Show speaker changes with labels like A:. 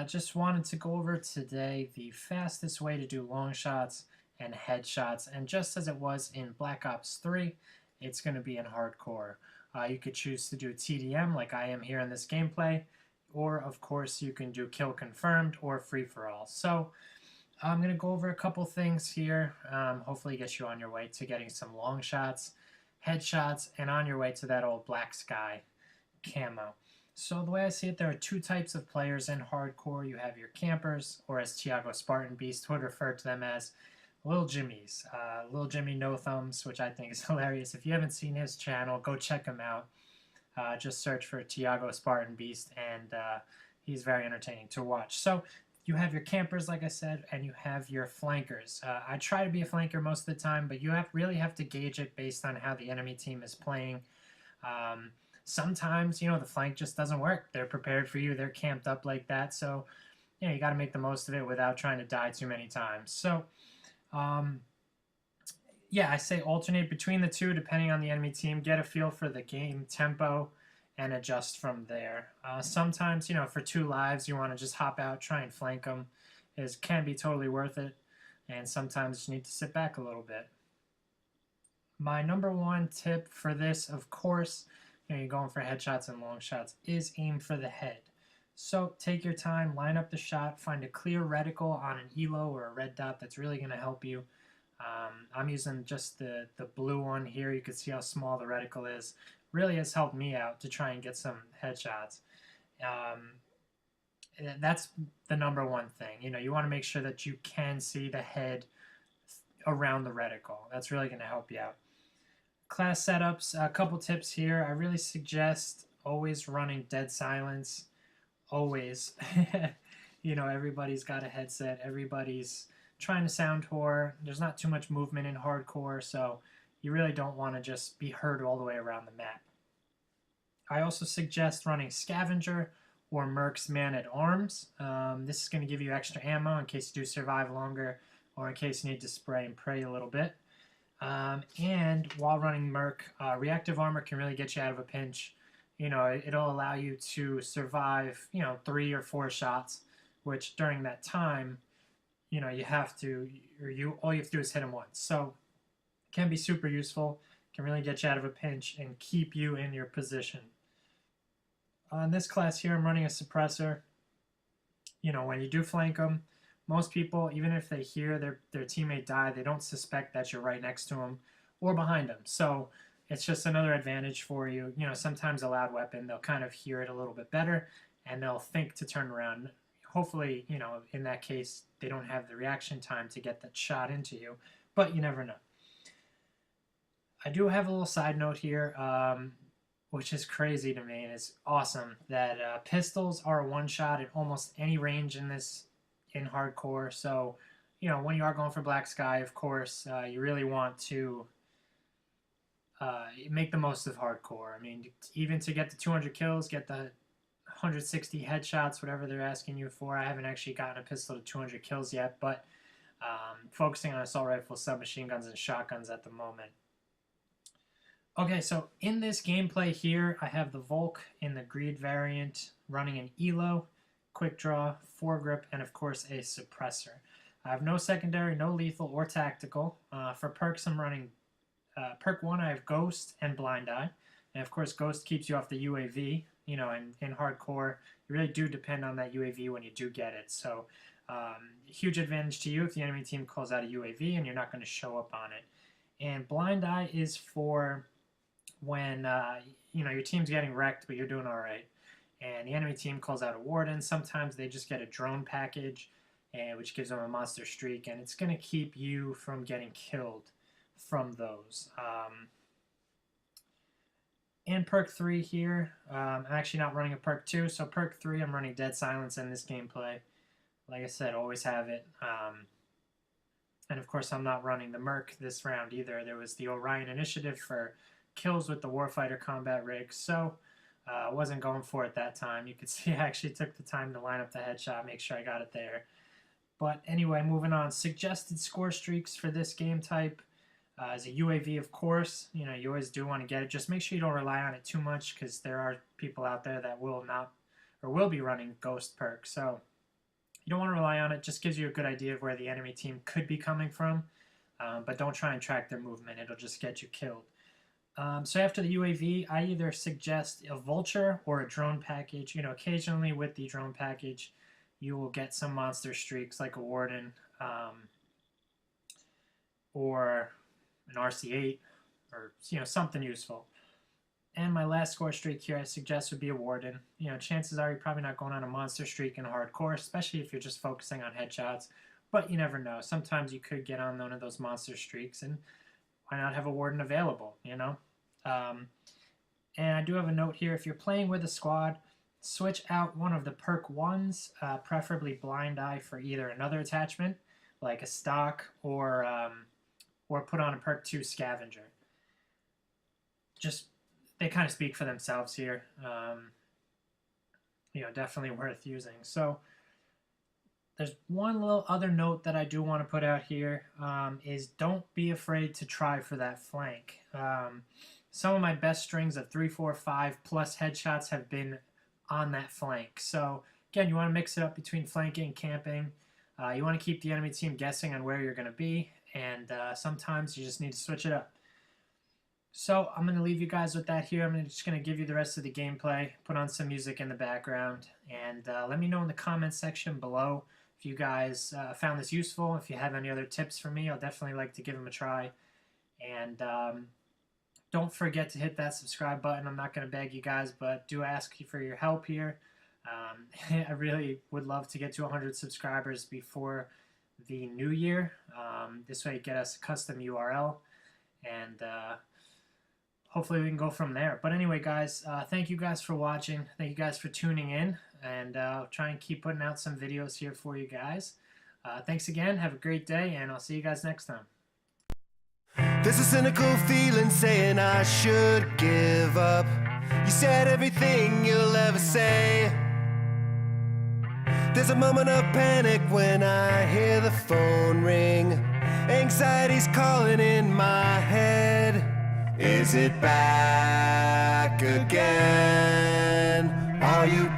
A: Just wanted to go over today the fastest way to do long shots and headshots. And just as it was in Black Ops 3, it's going to be in hardcore. You could choose to do TDM like I am here in this gameplay, or of course you can do kill confirmed or free for all. So I'm going to go over a couple things here, hopefully get you on your way to getting some long shots, headshots, and on your way to that old black sky camo. So the way I see it, there are two types of players in hardcore. You have your campers, or as Tiago Spartan Beast would refer to them as, Lil Jimmys. Lil Jimmy No Thumbs, which I think is hilarious. If you haven't seen his channel, go check him out. Just search for Tiago Spartan Beast, and he's very entertaining to watch. So you have your campers, like I said, and you have your flankers. I try to be a flanker most of the time, but you really have to gauge it based on how the enemy team is playing. Sometimes, the flank just doesn't work. They're prepared for you. They're camped up like that. So, you got to make the most of it without trying to die too many times. So, I say alternate between the two depending on the enemy team. Get a feel for the game tempo and adjust from there. Sometimes, for 2 lives, you want to just hop out, try and flank them. It can be totally worth it. And sometimes you need to sit back a little bit. My number one tip for this, of course, you're going for headshots and long shots, is aim for the head. So take your time, line up the shot, find a clear reticle on an elo or a red dot that's really going to help you. I'm using just the blue one here. You can see how small the reticle is. Really has helped me out to try and get some headshots. That's the number one thing. You want to make sure that you can see the head around the reticle. That's really going to help you out. Class setups, a couple tips here. I really suggest always running dead silence. Always. Everybody's got a headset. Everybody's trying to sound horror. There's not too much movement in hardcore, so you really don't want to just be heard all the way around the map. I also suggest running Scavenger or Merc's Man-at-Arms. This is going to give you extra ammo in case you do survive longer or in case you need to spray and pray a little bit. And while running Merc, reactive armor can really get you out of a pinch. It'll allow you to survive, 3 or 4 shots, which during that time, you have to, all you have to do is hit them once. So it can be super useful, can really get you out of a pinch and keep you in your position. On this class here, I'm running a suppressor. When you do flank them, most people, even if they hear their teammate die, they don't suspect that you're right next to them or behind them. So it's just another advantage for you. Sometimes a loud weapon, they'll kind of hear it a little bit better, and they'll think to turn around. Hopefully, in that case, they don't have the reaction time to get that shot into you, but you never know. I do have a little side note here, which is crazy to me, and it's awesome, that pistols are a one-shot at almost any range in hardcore. So, when you are going for Black Sky, of course, you really want to make the most of hardcore. I mean, even to get the 200 kills, get the 160 headshots, whatever they're asking you for. I haven't actually gotten a pistol to 200 kills yet, but focusing on assault rifles, submachine guns, and shotguns at the moment. Okay, so in this gameplay here, I have the Volk in the Greed variant running an elo, quick draw, foregrip, and of course a suppressor. I have no secondary, no lethal, or tactical. For perks, I'm running perk 1, I have Ghost and Blind Eye. And of course, Ghost keeps you off the UAV. In hardcore, you really do depend on that UAV when you do get it. So, huge advantage to you if the enemy team calls out a UAV and you're not going to show up on it. And Blind Eye is for when, your team's getting wrecked, but you're doing all right. And the enemy team calls out a warden. Sometimes they just get a drone package, which gives them a monster streak, and it's going to keep you from getting killed from those. And perk 3 here, I'm actually not running a perk 2, so perk 3 I'm running Dead Silence in this gameplay. Like I said, always have it. And of course I'm not running the Merc this round either. There was the Orion Initiative for kills with the Warfighter combat rig, so I wasn't going for it that time. You could see I actually took the time to line up the headshot, make sure I got it there. But anyway, moving on. Suggested score streaks for this game type. As a UAV, of course, you always do want to get it. Just make sure you don't rely on it too much, because there are people out there that will not, or will be running Ghost perk. So You don't want to rely on it. Just gives you a good idea of where the enemy team could be coming from, but don't try and track their movement. It'll just get you killed. So after the UAV, I either suggest a vulture or a drone package. Occasionally with the drone package, you will get some monster streaks like a warden or an RC8 or something useful. And my last score streak here I suggest would be a warden. Chances are you're probably not going on a monster streak in hardcore, especially if you're just focusing on headshots. But you never know. Sometimes you could get on one of those monster streaks, and why not have a warden available, And I do have a note here. If you're playing with a squad, switch out one of the perk 1s, preferably blind eye for either another attachment, like a stock, or put on a perk 2 scavenger. They kind of speak for themselves here. Definitely worth using. So there's one little other note that I do want to put out here, is don't be afraid to try for that flank. Some of my best strings of 3, 4, 5 plus headshots have been on that flank. So again, you want to mix it up between flanking and camping. You want to keep the enemy team guessing on where you're going to be, and sometimes you just need to switch it up. So I'm going to leave you guys with that here. I'm just going to give you the rest of the gameplay, put on some music in the background, and let me know in the comments section below if you guys found this useful. If you have any other tips for me, I'll definitely like to give them a try. And don't forget to hit that subscribe button. I'm not going to beg you guys, but do ask for your help here. I really would love to get to 100 subscribers before the new year. This way, get us a custom URL, and hopefully we can go from there. But anyway, guys, thank you guys for watching. Thank you guys for tuning in, and I'll try and keep putting out some videos here for you guys. Thanks again. Have a great day, and I'll see you guys next time.
B: There's a cynical feeling saying I should give up. You said everything you'll ever say. There's a moment of panic when I hear the phone ring. Anxiety's calling in my head. Is it back again? Are you